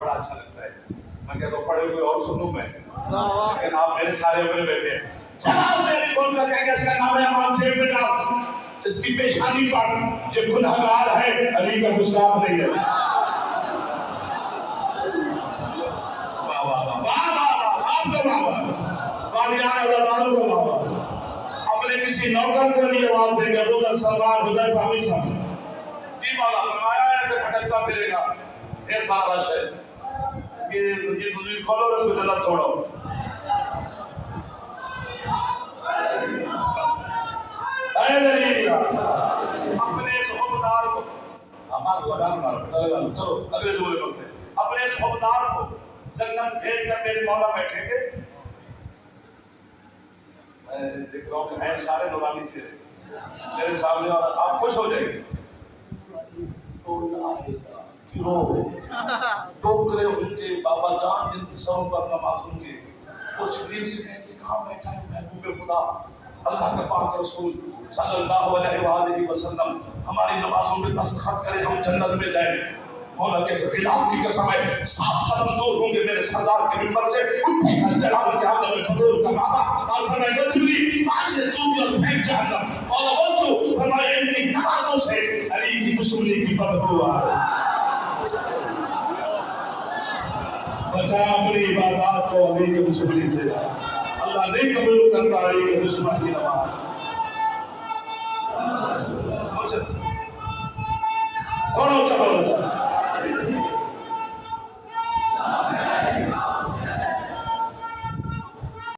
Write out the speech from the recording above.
बड़ा अच्छा लगता है। मैं कहता हूँ पढ़े हुए और सुनूं मैं, लेकिन आप मेरे सारे अपने बैठे हैं। जनाब मेरी बोल कर कहेंगे इसका नाम है इमाम जेब में डाल, इसकी पेशानी पर ये गुनहगार है, अली का गुस्ताख नहीं है। वाह वाह वाह वाह वाह, आपको वाह वाह, कादियान आज़ादारों को वाह वाह। अपने किसी नौकर को भी आवाज देंगे, बुज़ुर्ग सलमान हुज़ैफा हमेशा जी मौला फरमाया ऐसे भटकता फिरेगा, ढेर सारा रश है, ये तुझे खोलो रसूल अल्लाह छोड़ो। ऐ नबीरा अपने सुहबदार को हमारा लगान मारो, चलो अगले जुमले पर से अपने सुहबदार को जन्नत भेज कर मेरे मौला बैठेंगे। मैं देख रहा हूँ कि हैं सारे नूरानी चेहरे मेरे सामने और आप खुश हो जाएंगे। टोकरे उनके बाबा जान जिनकी सौ पर नमाज होंगे वो शरीर से कहेंगे कहाँ बैठा है महबूब खुदा अल्लाह का पाक रसूल सल्लल्लाहु अलैहि वसल्लम हमारी नमाजों में दस्तखत करे हम जन्नत में जाएं। मौला के खिलाफ की कसम है, 7 कदम दूर होंगे मेरे सरदार के मिंबर से, उठेगा जलाल के आलम में हुजूर का नारा और फरमाएगा जिब्रील मान ले चूक और फेंक जहन्नम। मौला बोल तो फरमाया इनकी नमाजों से अली की दुश्मनी की बदबू आ रही। बचा अपनी इबादत को अली की दुश्मनी से, अल्लाह नहीं कबूल करता अली के दुश्मन की नमाज। थोड़ा चलो